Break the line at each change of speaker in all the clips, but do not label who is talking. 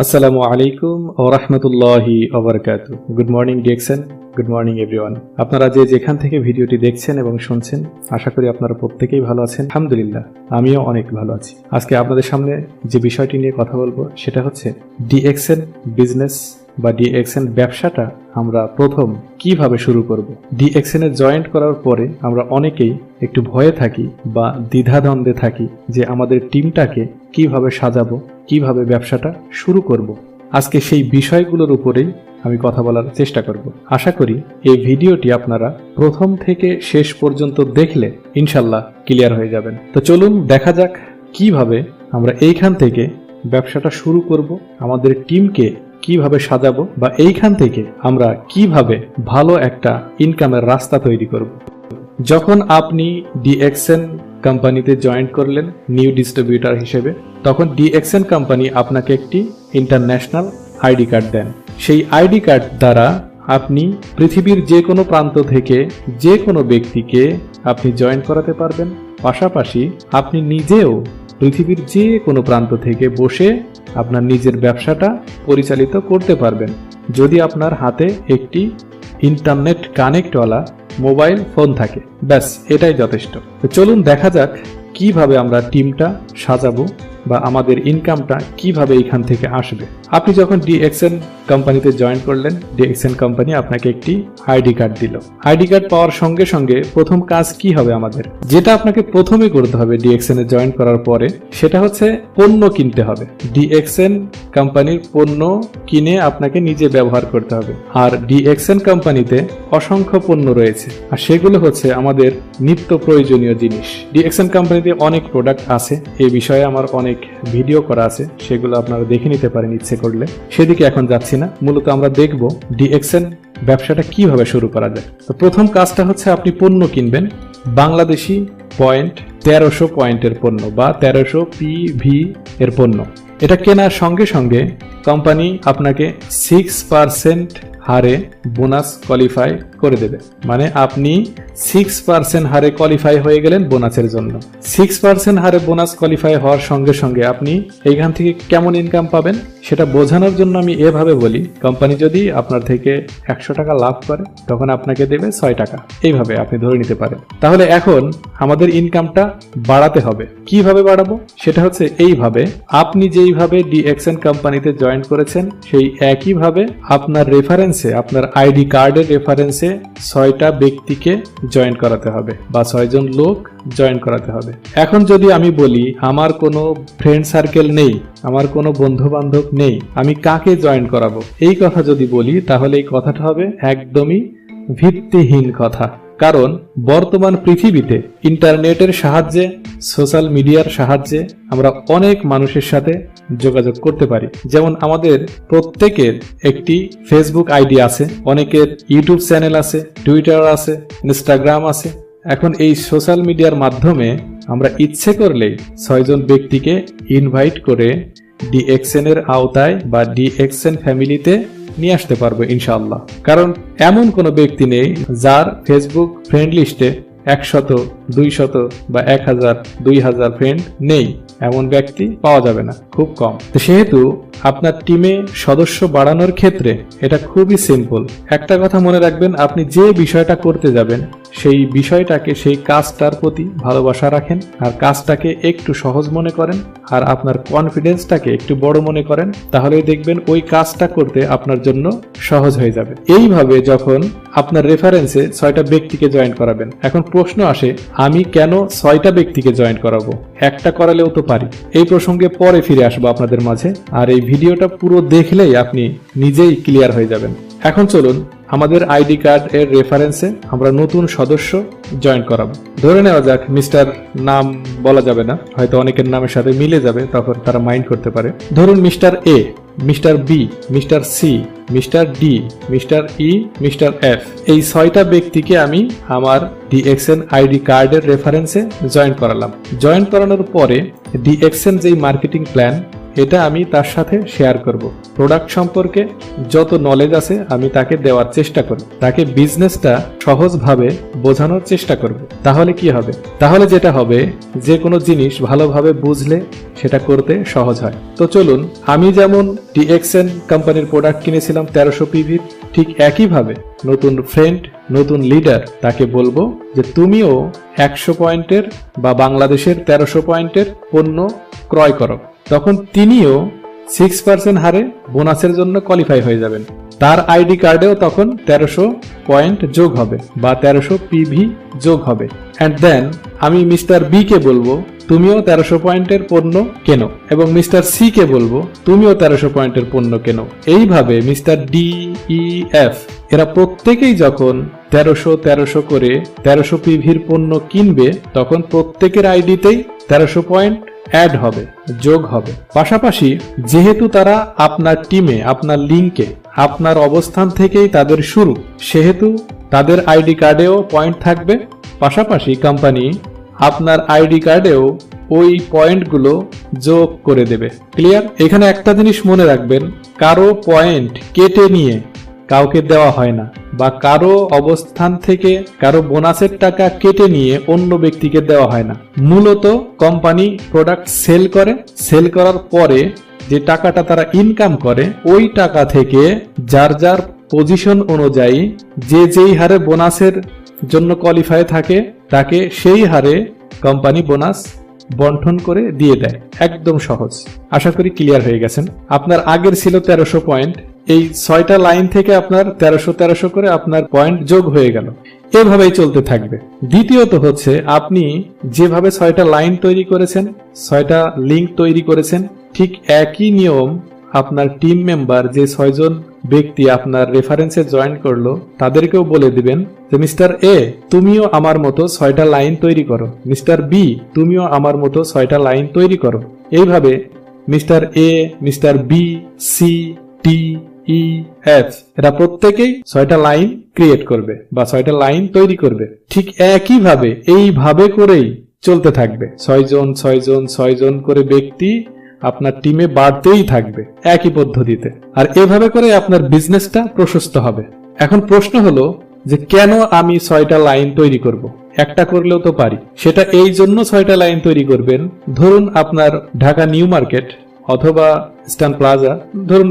আসসালামু আলাইকুম ওয়া রাহমাতুল্লাহি ওয়া বারাকাতুহু। Good morning DXN, good morning everyone. আপনারা যে যেখান থেকে ভিডিওটি দেখছেন এবং শুনছেন, আশা করি আপনারা প্রত্যেকেই ভালো আছেন। আলহামদুলিল্লাহ, আমিও অনেক ভালো আছি। আজকে আপনাদের সামনে যে বিষয়টি নিয়ে কথা বলবো সেটা হচ্ছে ডিএক্সএন বিজনেস বা ডিএক্সএন ব্যবসাটা আমরা প্রথম কিভাবে শুরু করব। ডিএক্সএন এ জয়েন্ট করার পরে আমরা অনেকেই একটু ভয়ে থাকি বা দ্বিধাদ্বন্দ্বে থাকি যে আমাদের টিমটাকে কিভাবে সাজাবো, কিভাবে ব্যবসাটা শুরু করব। আজকে সেই বিষয়গুলোর উপরেই আমি কথা বলার চেষ্টা করব। আশা করি এই ভিডিওটি আপনারা প্রথম থেকে শেষ পর্যন্ত দেখলে ইনশাল্লাহ ক্লিয়ার হয়ে যাবেন। তো চলুন দেখা যাক কিভাবে আমরা এইখান থেকে ব্যবসাটা শুরু করব, আমাদের টিমকে কিভাবে সাজাবো বা এইখান থেকে আমরা কিভাবে ভালো একটা ইনকামের রাস্তা তৈরি করব। যখন আপনি ডিএক্সএন কোম্পানিতে জয়েন করলেন নিউ ডিস্ট্রিবিউটর হিসেবে, তখন ডিএক্সএন কোম্পানি আপনাকে একটি ইন্টারন্যাশনাল আইডি কার্ড দেন। সেই আইডি কার্ড দ্বারা আপনি পৃথিবীর যে কোনো প্রান্ত থেকে যে কোনো ব্যক্তিকে আপনি জয়েন করাতে পারবেন। পাশাপাশি আপনি নিজেও পৃথিবীর যে কোনো প্রান্ত থেকে বসে আপনার নিজের ব্যবসাটা পরিচালিত করতে পারবেন, যদি আপনার হাতে একটি ইন্টারনেট কানেক্টওয়ালা মোবাইল ফোন থাকে। ব্যাস, এটাই যথেষ্ট। তো চলুন দেখা যাক কিভাবে আমরা টিমটা সাজাবো বা আমাদের ইনকামটা কিভাবে এখান থেকে আসবে। আপনি যখন ডিএক্সএন কোম্পানিতে জয়েন করলেন, ডিএক্সএন কোম্পানি আপনাকে একটি আইডি কার্ড দিল। আইডি কার্ড পাওয়ার সঙ্গে সঙ্গে প্রথম কাজ কি হবে আমাদের, যেটা আপনাকে প্রথমে করতে হবে ডিএক্সএন এ জয়েন করার পরে, সেটা হচ্ছে পণ্য কিনতে হবে। ডিএক্সএন কোম্পানির পণ্য কিনে আপনাকে নিজে ব্যবহার করতে হবে। আর ডিএক্সএন কোম্পানিতে অসংখ্য পণ্য রয়েছে, আর সেগুলো হচ্ছে আমাদের নিত্য প্রয়োজনীয় জিনিস। ডিএক্সএন কোম্পানিতে অনেক প্রোডাক্ট আছে, এই বিষয়ে আমার অনেক ভিডিও করা আছে, সেগুলো আপনারা দেখে নিতে পারেন ইচ্ছে করলে। সেদিকে এখন যাচ্ছি না, মূলত আমরা দেখব ডিএক্সএন ব্যবসাটা কিভাবে শুরু করা যায়। তো প্রথম কাজটা হচ্ছে আপনি পণ্য কিনবেন বাংলাদেশি পয়েন্ট 1300 পয়েন্টের পণ্য বা 1300 PV এর পণ্য। এটা কেনার সঙ্গে সঙ্গে কোম্পানি আপনাকে 6% হারে বোনাস কোয়ালিফাই করে দেবে। মানে আপনি 6% হারে কোয়ালিফাই হয়ে গেলেন বোনাসের জন্য। 6% হারে বোনাস কোয়ালিফাই হওয়ার সঙ্গে সঙ্গে আপনি এইখান থেকে কেমন ইনকাম পাবেন সেটা বোঝানোর জন্য আমি এভাবে বলি, কোম্পানি যদি আপনার থেকে 100 টাকা লাভ করে তখন আপনাকে দেবে 6 টাকা, এইভাবে আপনি ধরে নিতে পারেন। তাহলে এখন আমাদের ইনকামটা বাড়াতে হবে। কিভাবে বাড়াবো সেটা হচ্ছে এইভাবে, আপনি যেইভাবে ডিএক্সএন কোম্পানিতে জয়েন করেছেন সেই একইভাবে আপনার রেফারেন্সে, আপনার আইডি কার্ডের রেফারেন্সে 6টা ব্যক্তিকে জয়েন করাতে হবে বা 6 জন লোক জয়েন করাতে হবে। এখন যদি আমি বলি আমার কোনো ফ্রেন্ড সার্কেল নেই, আমার কোনো বন্ধু বান্ধব নেই, আমি কাকে জয়েন করাবো, এই কথা যদি বলি তাহলে এই কথাটা হবে একদমই ভিত্তিহীন কথা। কারণ বর্তমান পৃথিবীতে ইন্টারনেটের সাহায্যে, সোশ্যাল মিডিয়ার সাহায্যে আমরা অনেক মানুষের সাথে যোগাযোগ করতে পারি। যেমন আমাদের প্রত্যেকের একটি ফেসবুক আইডি আছে, অনেকের ইউটিউব চ্যানেল আছে, টুইটার আছে, ইনস্টাগ্রাম আছে। এখন এই সোশ্যাল মিডিয়ার মাধ্যমে আমরা ইচ্ছে করলেই 6 জন ব্যক্তিকে ইনভাইট করে ডিএক্সএন এর আওতায় বা ডিএক্সএন ফ্যামিলিতে নিয়ে আসতে পারবো ইনশাআল্লাহ। কারণ এমন কোনো ব্যক্তি নেই যার ফেসবুক ফ্রেন্ড লিস্টে 100, 200 বা 1000, 2000 ফ্রেন্ড নেই, এমন ব্যক্তি পাওয়া যাবে না, খুব কম। তো সেহেতু আপনার টিমে সদস্য বাড়ানোর ক্ষেত্রে এটা খুবই সিম্পল। একটা কথা মনে রাখবেন, আপনি যে বিষয়টা করতে যাবেন সেই বিষয়টাকে, সেই কাজটার প্রতি ভালোবাসা রাখেন, আর কাজটাকে একটু সহজ মনে করেন, আর আপনার কনফিডেন্সটাকে একটু বড় মনে করেন, তাহলেই দেখবেন ওই কাজটা করতে আপনার জন্য সহজ হয়ে যাবে। এইভাবে যখন আপনার রেফারেন্সে 6টা ব্যক্তিকে জয়েন করাবেন, এখন প্রশ্ন আসে আমি কেন 6টা ব্যক্তিকে জয়েন করাবো, একটা করালেও তো পারি। এই প্রসঙ্গে পরে ফিরে আসবো আপনাদের মাঝে, আর এই ভিডিওটা পুরো দেখলেই আপনি নিজেই ক্লিয়ার হয়ে যাবেন। এখন চলুন আমাদের আইডি কার্ড এর রেফারেন্সে আমরা নতুন সদস্য জয়েন করাবো। ধরে নেওয়া যাক, মিস্টার, নাম বলা যাবে না, হয়তো অনেকের নামের সাথে মিলে যাবে, তখন তারা মাইন্ড করতে পারে। ধরুন mister A, mister B, mister C, mister D, mister E, mister F, এই 6টা ব্যক্তিকে আমি আমার ডিএক্সএন আইডি কার্ডের রেফারেন্সে জয়েন করালাম। জয়েন করানোর পরে ডিএক্সএন যেই মার্কেটিং প্ল্যান এটা আমি তার সাথে শেয়ার করব। প্রোডাক্ট সম্পর্কে যত নলেজ আছে আমি তাকে দেওয়ার চেষ্টা করব, তাকে বিজনেসটা সহজভাবে বোঝানোর চেষ্টা করব। তাহলে কি হবে? তাহলে যেটা হবে, যে কোনো জিনিস ভালোভাবে বুঝলে সেটা করতে সহজ হয়। তো চলুন, আমি যেমন DXN কোম্পানির প্রোডাক্ট কিনেছিলাম 1300 পিভি, ঠিক একইভাবে নতুন ফ্রেন্ড, নতুন লিডার, তাকে বলবো যে তুমিও 100 পয়েন্টের বা বাংলাদেশের 1300 পয়েন্টের পণ্য ক্রয় করো। তখন তিনিও 6% হারে বোনাসের জন্য কোয়ালিফাই হয়ে যাবেন। তার আইডি কার্ডেও তখন 1300 পয়েন্ট যোগ হবে বা 1300 পিভি যোগ হবে। অ্যান্ড দেন আমি মিস্টার বি কে বলবো তুমিও 1300 পয়েন্টের পণ্য কেনো, এবং মিস্টার সি কে বলবো তুমিও 1300 পয়েন্টের পণ্য কেনো। এইভাবে মিস্টার ডি, ই, এফ এরা প্রত্যেকেই যখন 1300 করে 1300 পিভির পণ্য কিনবে, তখন প্রত্যেকের আইডিতেই 1300 পয়েন্ট অ্যাড হবে, যোগ হবে। পাশাপাশি যেহেতু তারা আপনার টিমে, আপনার লিঙ্কে, আপনার অবস্থান থেকেই তাদের শুরু, সেহেতু তাদের আইডি কার্ডেও পয়েন্ট থাকবে। পাশাপাশি কোম্পানি আপনার আইডি কার্ডেও ওই পয়েন্টগুলো যোগ করে দেবে। ক্লিয়ার? এখানে একটা জিনিস মনে রাখবেন, কারো পয়েন্ট কেটে নিয়ে কাউকে দেওয়া হয় না, বা কারো অবস্থান থেকে কারো বোনাসের টাকা কেটে নিয়ে অন্য ব্যক্তিকে দেওয়া হয় না। মূলত কোম্পানি প্রোডাক্ট সেল করে, সেল করার পরে যে টাকাটা তারা ইনকাম করে, ওই টাকা থেকে যার যার পজিশন অনুযায়ী যে যেই হারে বোনাসের জন্য কোয়ালিফাই থাকে, তাকে সেই হারে কোম্পানি বোনাস বন্টন করে দিয়ে দেয়। একদম সহজ। আশা করি ক্লিয়ার হয়ে গেছেন। আপনার আগের ছিল 1300 পয়েন্ট, এই 6টা লাইন থেকে আপনার 1300 করে আপনার পয়েন্ট যোগ হয়ে গেল। এভাবেই চলতে থাকবে। দ্বিতীয়ত হচ্ছে, আপনি যেভাবে 6টা লাইন তৈরি করেছেন, 6টা লিঙ্ক তৈরি করেছেন, ঠিক একই নিয়ম আপনার টিম মেম্বার যে 6 জন ব্যক্তি আপনার রেফারেন্সে জয়েন করলো, তাদেরকেও বলে দিবেন যে মিস্টার এ তুমিও আমার মতো 6টা লাইন তৈরি করো, মিস্টার বি তুমিও আমার মতো 6টা লাইন তৈরি করো। এইভাবে mister A, mister B, C, T, E, F এরা প্রত্যেকেই 6টা লাইন ক্রিয়েট করবে বা 6টা লাইন তৈরি করবে। ঠিক একইভাবে এইভাবে করেই চলতে থাকবে। 6 জন করে ব্যক্তি আপনার টিমে বাড়তেই থাকবে একই পদ্ধতিতে। আর এভাবে করে আপনার বিজনেসটা প্রশস্ত হবে। এখন প্রশ্ন হলো যে কেন আমি 6টা লাইন তৈরি করব? একটা করলেও তো পারি। সেটা এই জন্য 6টা লাইন তৈরি করবেন, ধরুন আপনার ঢাকা নিউ মার্কেট অথবা স্টান প্লাজা, ধরুন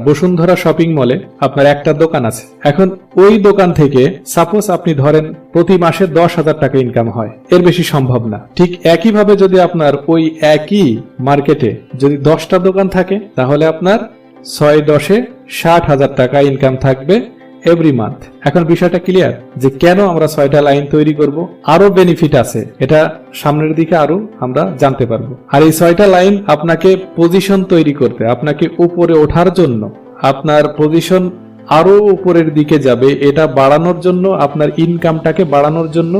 বসুন্ধরা শপিং মলে আপনার একটা দোকান আছে। এখন ওই দোকান থেকে সাপোজ আপনি ধরেন প্রতি মাসে 10,000 টাকা ইনকাম হয়, এর বেশি সম্ভব না। ঠিক একইভাবে যদি আপনার ওই একই মার্কেটে যদি 10টা দোকান থাকে, তাহলে আপনার 6-10-এ 60,000 টাকা ইনকাম থাকবে এভরি মান্থ। এখন বিষয়টা ক্লিয়ার যে কেন আমরা 6টা লাইন তৈরি করব? আরো বেনিফিট আছে, এটা সামনের দিকে আরো আমরা জানতে পারবো। আর এই 6টা লাইন আপনাকে পজিশন তৈরি করতে, আপনাকে উপরে ওঠার জন্য, আপনার পজিশন আরো উপরের দিকে যাবে, এটা বাড়ানোর জন্য, আপনার ইনকামটাকে বাড়ানোর জন্য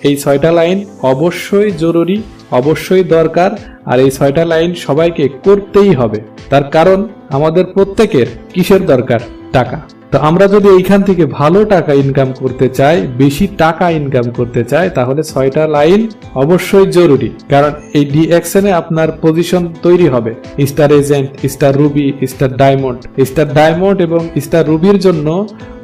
এই 6টা লাইন অবশ্যই জরুরি, অবশ্যই দরকার। আর এই 6টা লাইন সবাইকে করতেই হবে। তার কারণ আমাদের প্রত্যেকের কিসের দরকার? টাকা। তো আমরা যদি এইখান থেকে ভালো টাকা ইনকাম করতে চাই, বেশি টাকা ইনকাম করতে চাই, তাহলে 6টা লাইন অবশ্যই জরুরি। কারণ এই DXN এ আপনার পজিশন তৈরি হবে star agent, star Ruby, star diamond এবং স্টার রুবির জন্য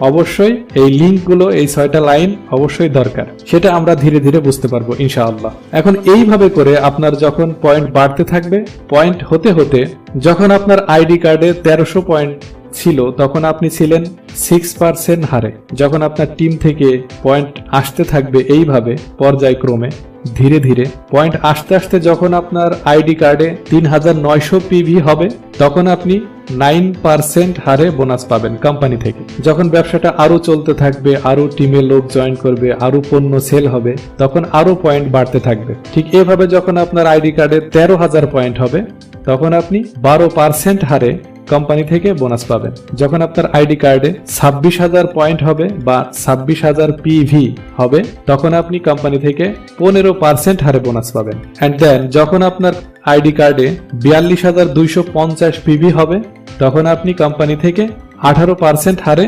অবশ্যই এই লিঙ্কগুলো, এই 6টা লাইন অবশ্যই দরকার। সেটা আমরা ধীরে ধীরে বুঝতে পারবো ইনশাআল্লাহ। এখন এইভাবে করে আপনার যখন পয়েন্ট বাড়তে থাকবে, পয়েন্ট হতে হতে যখন আপনার আইডি কার্ডে 1300 পয়েন্ট ছিল, তখন আপনি ছিলেন 6% হারে। যখন আপনার টিম থেকে পয়েন্ট আসতে থাকবে এইভাবে পর্যায়ক্রমে ধীরে ধীরে, পয়েন্ট আস্তে আস্তে যখন আপনার আইডি কার্ডে 3900 পিভি হবে, তখন আপনি 9% হারে বোনাস পাবেন কোম্পানি থেকে। যখন ব্যবসাটা আরো চলতে থাকবে, আরো টিমে লোক জয়েন করবে, আরো পণ্য সেল হবে, তখন আরো পয়েন্ট বাড়তে থাকবে। ঠিক এভাবে যখন আপনার আইডি কার্ডে 13,000 পয়েন্ট হবে, তখন আপনি 12% হারে কোম্পানি থেকে বোনাস পাবেন। যখন আপনার আইডি কার্ডে 26,000 পয়েন্ট হবে বা 26,000 পিভি হবে, তখন আপনি কোম্পানি থেকে 15% হারে বোনাস পাবেন। এন্ড দেন যখন আপনার আইডি কার্ডে 42,250 পিভি হবে, তখন আপনি কোম্পানি থেকে 18% হারে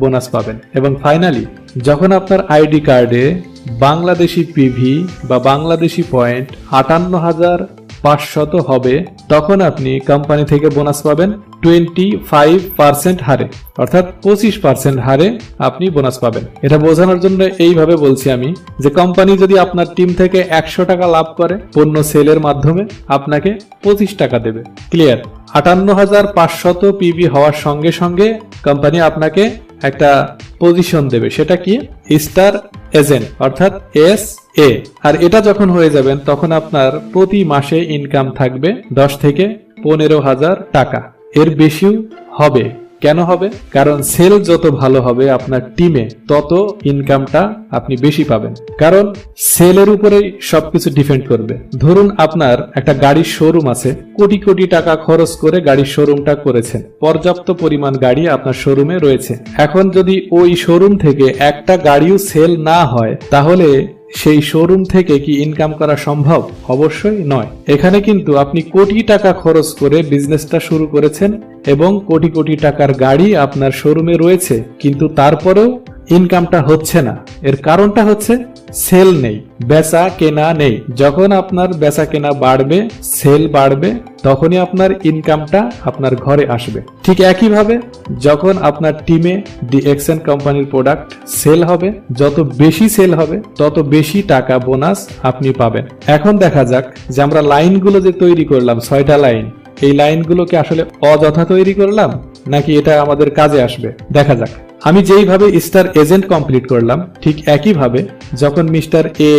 বোনাস পাবেন। এবং ফাইনালি যখন আপনার আইডি কার্ডে বাংলাদেশি পিভি বা বাংলাদেশি পয়েন্ট 58,000 500 হবে তখন আপনি কোম্পানি থেকে বোনাস পাবেন 25% হারে, অর্থাৎ 25% হারে আপনি বোনাস পাবেন। এটা বোঝানোর জন্য এইভাবে বলছি আমি যে কোম্পানি যদি আপনার টিম থেকে 100 টাকা লাভ করে পণ্য সেলের মাধ্যমে আপনাকে 25 টাকা দেবে। ক্লিয়ার? 58,500 পিবি হওয়ার সঙ্গে সঙ্গে কোম্পানি আপনাকে একটা পজিশন দেবে, সেটা কি? স্টার এজেন্ট, অর্থাৎ SA। আর এটা যখন হয়ে যাবেন তখন আপনার প্রতি মাসে ইনকাম থাকবে 10 থেকে 15,000 টাকা। এর বেশিও হবে। কেন হবে? কারণ সেল যত ভালো হবে আপনার টিমে তত ইনকামটা আপনি বেশি পাবেন, কারণ সেলের উপরেই সবকিছু ডিপেন্ড করবে। ধরুন আপনার একটা গাড়ির শোরুম আছে, কোটি কোটি টাকা খরচ করে গাড়ির শোরুমটা করেছেন, পর্যাপ্ত পরিমাণ গাড়ি আপনার শোরুমে রয়েছে। এখন যদি ওই শোরুম থেকে একটা গাড়িও সেল না হয় তাহলে সেই শোরুম থেকে কি ইনকাম করা সম্ভব? অবশ্যই নয়। এখানে কিন্তু আপনি কোটি টাকা খরচ করে বিজনেসটা শুরু করেছেন এবং কোটি কোটি টাকার গাড়ি আপনার শোরুমে রয়েছে, কিন্তু তারপরেও ইনকামটা হচ্ছে না। এর কারণটা হচ্ছে সেল নেই, বেচা কেনা নেই। যখন আপনার বেচা কেনা বাড়বে, সেল বাড়বে, তখনই আপনার ইনকামটা আপনার ঘরে আসবে। ঠিক একইভাবে যখন আপনার টিমে ডিএক্সএন কোম্পানির প্রোডাক্ট সেল হবে, যত বেশি সেল হবে তত বেশি টাকা বোনাস আপনি পাবেন। এখন দেখা যাক যে আমরা লাইনগুলো যে তৈরি করলাম, 6টা লাইন, এই লাইনগুলোকে আসলে অযথা তৈরি করলাম নাকি এটা আমাদের কাজে আসবে দেখা যাক। আমি যেইভাবে স্টার এজেন্ট কমপ্লিট করলাম ঠিক একইভাবে যখন মিস্টার এ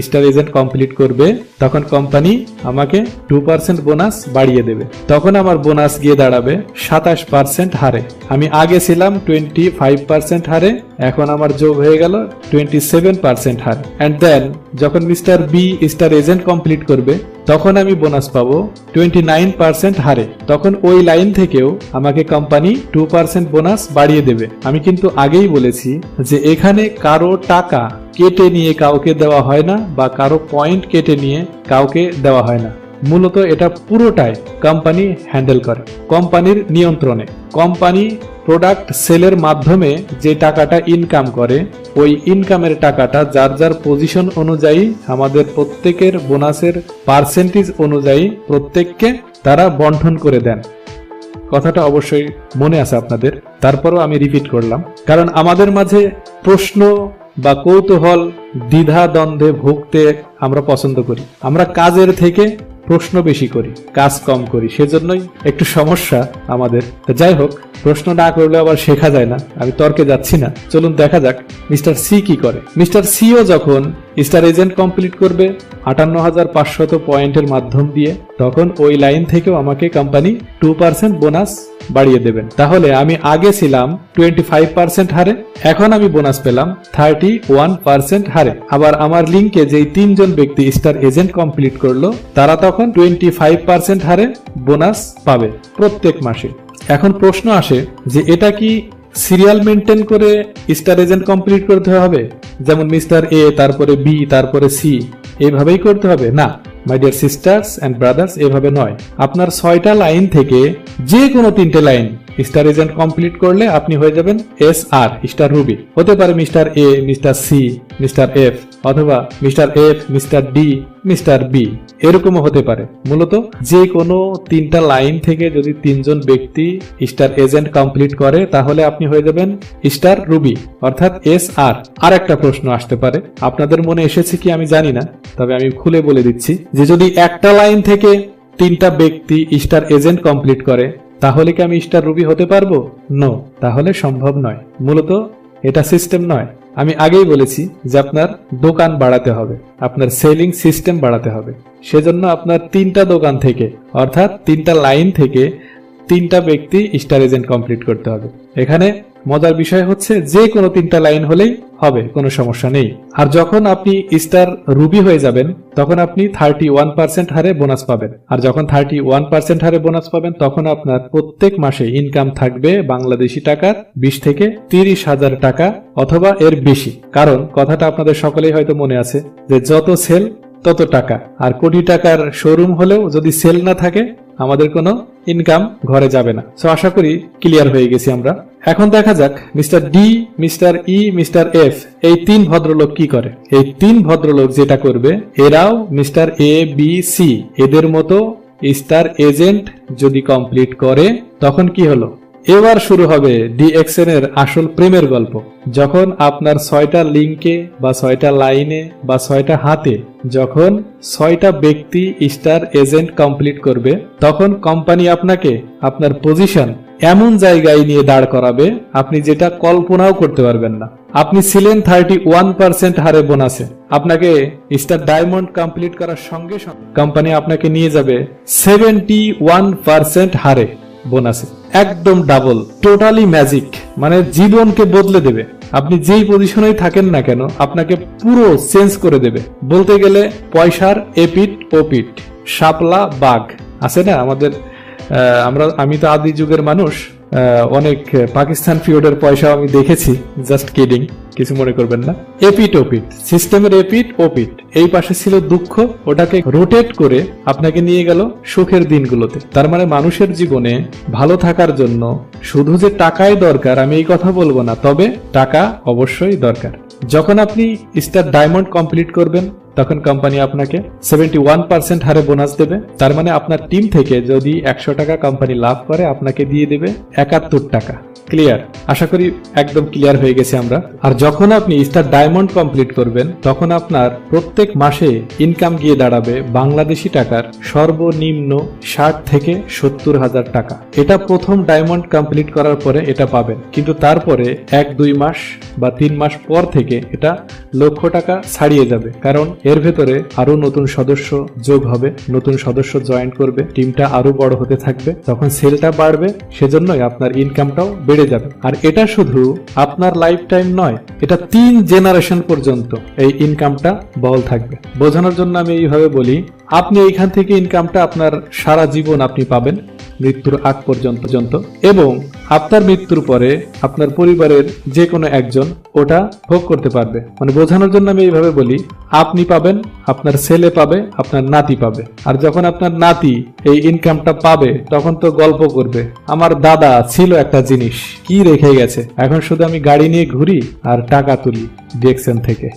স্টার এজেন্ট কমপ্লিট করবে তখন কোম্পানি আমাকে 2% বোনাস বাড়িয়ে দেবে। তখন আমার বোনাস গিয়ে দাঁড়াবে 27% হারে। আমি আগে ছিলাম 25% হারে, এখন আমার যোগ হয়ে গেল 27% হার। এন্ড দেন যখন mister B star agent complete করবে তখন আমি বোনাস পাবো 29% হারে। তখন ওই লাইন থেকেও আমাকে কোম্পানি 2% বোনাস বাড়িয়ে দেবে। আমি কিন্তু আগেই বলেছি যে এখানে কারো টাকা কেটে নিয়ে কাউকে দেওয়া হয় না বা কারো পয়েন্ট কেটে নিয়ে কাউকে দেওয়া হয় না। মূলত এটা পুরোটাই কোম্পানি হ্যান্ডেল করে, কোম্পানির নিয়ন্ত্রণে। কোম্পানি প্রোডাক্ট সেলের মাধ্যমে যে টাকাটা ইনকাম করে ওই ইনকামের টাকাটা যার যার পজিশন অনুযায়ী আমাদের প্রত্যেকের বোনাসের পার্সেন্টেজ অনুযায়ী প্রত্যেককে তারা বন্টন করে দেন। কথাটা অবশ্যই মনে আছে আপনাদের, তারপরও আমি রিপিট করলাম কারণ আমাদের মাঝে প্রশ্ন বা কৌতূহল দ্বিধা দ্বন্দ্বে ভুগতে আমরা পছন্দ করি। আমরা কাজের থেকে প্রশ্ন বেশি করি, কাজ কম করি, সেজন্যই একটু সমস্যা আমাদের। যাই হোক, প্রশ্ন না করলে আবার শেখা যায় না, আমি তর্কে যাচ্ছি না। চলুন দেখা যাক মিস্টার সি কি করে। মিস্টার সিও যখন স্টার এজেন্ট কমপ্লিট করবে 58,500 পয়েন্টের মাধ্যম দিয়ে, তখন ওই লাইন থেকেও আমাকে কোম্পানি 2% বোনাস বাড়িয়ে দেবেন। তাহলে আমি আগে ছিলাম 25% হারে, এখন আমি বোনাস পেলাম 31% হারে। আবার আমার লিঙ্কে যেই 3 জন ব্যক্তি স্টার এজেন্ট কমপ্লিট করলো তারা তখন 25% হারে বোনাস পাবে প্রত্যেক মাসে। এখন প্রশ্ন আসে যে এটা কি সিরিয়াল মেনটেন করে স্টার এজেন্ট কমপ্লিট করতে হবে, যেমন মিস্টার এ তারপরে বি তারপরে সি, এইভাবেই করতে হবে? না my dear sisters and brothers, এভাবে নয়। আপনার 6টা লাইন থেকে যে কোনো 3টে লাইন স্টার এজেন্ট কমপ্লিট করলে আপনি হয়ে যাবেন SR স্টার রুবি। হতে পারে mister A mister C mister F, অথবা mister F mister D mister B, এরকমও হতে পারে। মূলত যে কোনো 3টা লাইন থেকে যদি 3 জন ব্যক্তি স্টার এজেন্ট কমপ্লিট করে তাহলে আপনি হয়ে যাবেন স্টার রুবি অর্থাৎ SR। আর একটা প্রশ্ন আসতে পারে, আপনাদের মনে এসেছে কি আমি জানি না, তবে আমি খুলে বলে দিচ্ছি যে যদি একটা লাইন থেকে 3টা ব্যক্তি স্টার এজেন্ট কমপ্লিট করে তাহলে কি আমি স্টার রুবি হতে পারবো? নো, তাহলে সম্ভব নয়। মূলত এটা সিস্টেম নয়। আমি আগেই বলেছি যে আপনার দোকান বাড়াতে হবে, আপনার সেলিং সিস্টেম বাড়াতে হবে। সেজন্য আপনার 3টা দোকান থেকে অর্থাৎ 3টা লাইন থেকে 3টা ব্যক্তি স্টার এজেন্ট কমপ্লিট করতে হবে। এখানে মজার বিষয় হচ্ছে যে কোনো 3টা লাইন হলেই হবে, কোনো সমস্যা নেই। আর যখন আপনি স্টার রুবি হয়ে যাবেন তখন আপনি 31% হারে বোনাস পাবেন। আর যখন 31% হারে বোনাস পাবেন তখন আপনার প্রত্যেক মাসে ইনকাম থাকবে বাংলাদেশি টাকার 20 থেকে 30,000 টাকা অথবা এর বেশি। কারণ কথাটা আপনাদের সকলেই হয়তো মনে আছে যে যত সেল তত টাকা। আর কোটি টাকার শোরুম হলেও যদি সেল না থাকে আমাদের কোনো ইনকাম ঘরে যাবে না। সো আশা করি ক্লিয়ার হয়ে গেছি আমরা। এখন দেখা যাক mister D, mister E, mister F এই 3 ভদ্রলোক কি করে। এই 3 ভদ্রলোক যেটা করবে, এরাও মিস্টার এ, বি, সি এদের মতো স্টার এজেন্ট যদি কমপ্লিট করে তখন কি হলো, এবার শুরু হবে ডিএক্সএন এর আসল প্রেমের গল্প। যখন আপনার 6টা লিঙ্কে বা 6টা লাইনে বা 6টা হাতে যখন 6টা ব্যক্তি স্টার এজেন্ট কমপ্লিট করবে, তখন কোম্পানি আপনাকে আপনার পজিশন এমন জায়গায় নিয়ে দাঁড় করাবে আপনি যেটা কল্পনাও করতে পারবেন না। আপনি ছিলেন 31% হারে বোনাসে, আপনাকে স্টার ডায়মন্ড কমপ্লিট করার সঙ্গে সঙ্গে কোম্পানি আপনাকে নিয়ে যাবে 71% হারে বোনাসে, একদম ডাবল, টোটালি ম্যাজিক, মানে জীবনকে বদলে দেবে। আপনি যেই পজিশনেই থাকেন না কেন আপনাকে পুরো চেঞ্জ করে দেবে। বলতে গেলে পয়সার এপিট ওপিট, শাপলা বাঘ আছে না আমাদের, আমি তো আদি যুগের মানুষ, অনেক পাকিস্তান পিরিয়ডের পয়সা আমি দেখেছি, জাস্ট কিডিং, কিছু মনে করবেন না। এপিট ওপিট, সিস্টেমের এপিট ওপিট, এই পাশে ছিল দুঃখ, ওটাকে রোটেট করে আপনাকে নিয়ে গেল সুখের দিনগুলোতে। তার মানে মানুষের জীবনে ভালো থাকার জন্য শুধু যে টাকাই দরকার আমি এই কথা বলবো না, তবে টাকা অবশ্যই দরকার। যখন আপনি স্টার ডায়মন্ড কমপ্লিট করবেন তখন কোম্পানি আপনাকে 71% হারে বোনাস দেবে। তার মানে আপনার টিম থেকে যদি 100 টাকা কোম্পানি লাভ করে আপনাকে দিয়ে দেবে 71 টাকা। ক্লিয়ার? আশা করি একদম ক্লিয়ার হয়ে গেছে আমরা। আর যখন আপনি স্টার ডায়মন্ড কমপ্লিট করবেন তখন আপনার প্রত্যেক মাসে ইনকাম গিয়ে দাঁড়াবে বাংলাদেশি টাকার সর্বনিম্ন 60 থেকে 70 হাজার টাকা। এটা প্রথম ডায়মন্ড কমপ্লিট করার পরে এটা পাবেন, কিন্তু তারপরে 1-2 মাস বা 3 মাস পর থেকে এটা লক্ষ টাকা ছাড়িয়ে যাবে, কারণ এর ভেতরে আরো নতুন সদস্য যোগ হবে, নতুন সদস্য জয়েন করবে, টিমটা আরো বড় হতে থাকবে, তখন সেলটা বাড়বে, সেজন্যই আপনার ইনকামটাও বেড়ে যাবে। আর এটা শুধু আপনার লাইফ টাইম নয়, এটা 3 জেনারেশন পর্যন্ত এই ইনকামটা বহাল থাকবে। বোঝানোর জন্য আমি এইভাবে বলি, আপনি এইখান থেকে ইনকামটা আপনার সারা জীবন আপনি পাবেন, মৃত্যুর আগ পর্যন্ত, এবং আপনার মৃত্যুর পরে আপনার পরিবারের যে কোনো একজন ওটা ভোগ করতে পারবে। মানে বোঝানোর জন্য আমি এইভাবে বলি, আপনি পাবেন, আপনার ছেলে পাবে, আপনার নাতি পাবে। আর যখন আপনার নাতি এই ইনকামটা পাবে তখন তো গল্প করবে, আমার দাদা ছিল একটা জিনিস, কি রেখে গেছে, এখন শুধু আমি গাড়ি নিয়ে ঘুরি আর টাকা তুলি ডিএক্সএন থেকে।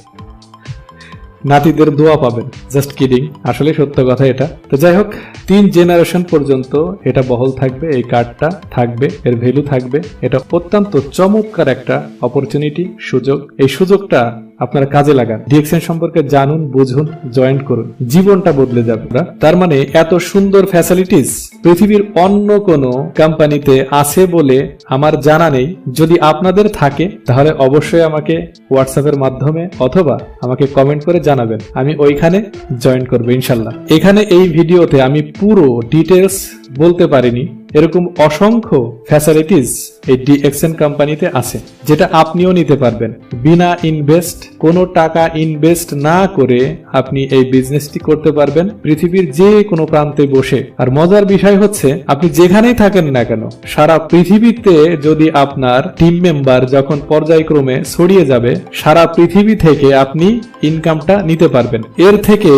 নাতিদের দোয়া পাবেন, জাস্ট কিডিং, আসলে সত্য কথা এটা। তো যাই হোক, 3 জেনারেশন পর্যন্ত এটা বহাল থাকবে, এই কার্ডটা থাকবে, এর ভ্যালু থাকবে। এটা অত্যন্ত চমৎকার একটা অপরচুনিটি, সুযোগ। এই সুযোগটা আপনারা কাজে লাগান, ডিএক্সএন সম্পর্কে জানুন, বুঝুন, জয়েন করুন, জীবনটা বদলে যাবে। তার মানে এত সুন্দর ফ্যাসিলিটিস পৃথিবীর অন্য কোনো কোম্পানিতে আছে বলে আমার জানা নেই। যদি আপনাদের থাকে তাহলে অবশ্যই আমাকে হোয়াটসঅ্যাপের মাধ্যমে অথবা আমাকে কমেন্ট করে জানাবেন, আমি ওইখানে জয়েন করবো ইনশাল্লাহ। এখানে এই ভিডিওতে আমি পুরো ডিটেলস বলতে পারিনি, এরকম অসংখ্য ফ্যাসিলিটিস এই ডিএক্সএন কোম্পানিতে আছে, যেটা আপনিও নিতে পারবেন বিনা ইনভেস্ট, কোনো টাকা ইনভেস্ট না করে আপনি এই বিজনেসটি করতে পারবেন পৃথিবীর যে কোনো প্রান্তে বসে। আর মজার বিষয় হচ্ছে, আপনি যেখানেই থাকেন না কেন সারা পৃথিবীতে যদি আপনার টিম মেম্বার যখন পর্যায়ক্রমে ছড়িয়ে যাবে, সারা পৃথিবী থেকে আপনি ইনকামটা নিতে পারবেন। এর থেকে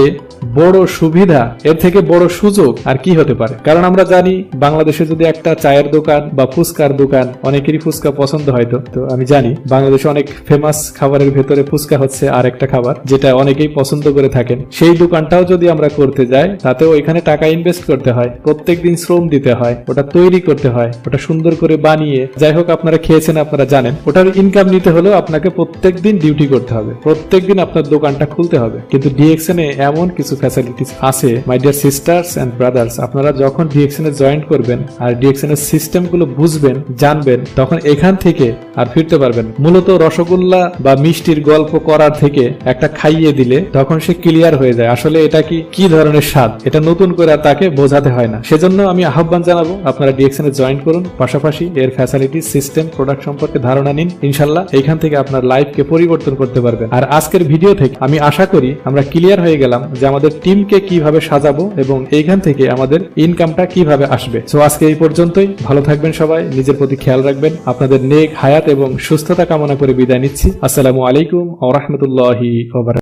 বড় সুবিধা, এর থেকে বড় সুযোগ আর কি হতে পারে? কারণ আমরা জানি বাংলাদেশে যদি একটা চায়ের দোকান বা ফুচকার দোকান, অনেকেরই ফুচকা পছন্দ হয়তো, তো আমি জানি বাংলাদেশে অনেক ফেমাস খাবারের ভেতরে ফুচকা হচ্ছে আর একটা খাবার যেটা অনেকেই পছন্দ করে থাকেন। সেই দোকানটাও যদি আমরা করতে যাই, তাতেও এখানে টাকা ইনভেস্ট করতে হয়, প্রত্যেকদিন শ্রম দিতে হয়, ওটা তৈরি করতে হয়, ওটা সুন্দর করে বানিয়ে, যাই হোক আপনারা খেয়েছেন, আপনারা জানেন, ওটার ইনকাম নিতে হলেও আপনাকে প্রত্যেকদিন ডিউটি করতে হবে, প্রত্যেকদিন আপনার দোকানটা খুলতে হবে। কিন্তু ডিএক্সএন এ এমন কিছু ফ্যাসিলিটিস আছে, my dear sisters and brothers, আপনারা যখন ডিএক্সএন এ জয়েন করবেন আর ডিএক্সএন এর সিস্টেম গুলো বুঝবেন, জানবেন, তখন এখান থেকে আর ফিরতে পারবেন। মূলত রসগোল্লা বা মিষ্টির গল্প করার থেকে একটা খাইয়ে দিলে তখন সে ক্লিয়ার হয়ে যায় আসলে এটা কি ধরনের স্বাদ, এটা নতুন করে আর তাকে বোঝাতে হয় না। সেজন্য আমি আহ্বান জানাবো আপনারা ডিএক্সএন এ জয়েন করুন, পাশাপাশি এর ফ্যাসিলিটিস, সিস্টেম, প্রোডাক্ট সম্পর্কে ধারণা নিন। ইনশাল্লাহ এইখান থেকে আপনার লাইফকে পরিবর্তন করতে পারবেন। আর আজকের ভিডিও থেকে আমি আশা করি আমরা ক্লিয়ার হয়ে গেলাম যে আমাদের টিমকে কিভাবে সাজাবো এবং এইখান থেকে আমাদের ইনকামটা কিভাবে আসবে। সো আজকে এই পর্যন্তই, ভালো থাকবেন সবাই, নিজের প্রতি খেয়াল রাখবেন, আপনাদের নেক হায়াত এবং সুস্থতা কামনা করে বিদায় নিচ্ছি। আসসালামু আলাইকুম ওয়া রাহমাতুল্লাহি ওয়া বারাকাতুহু।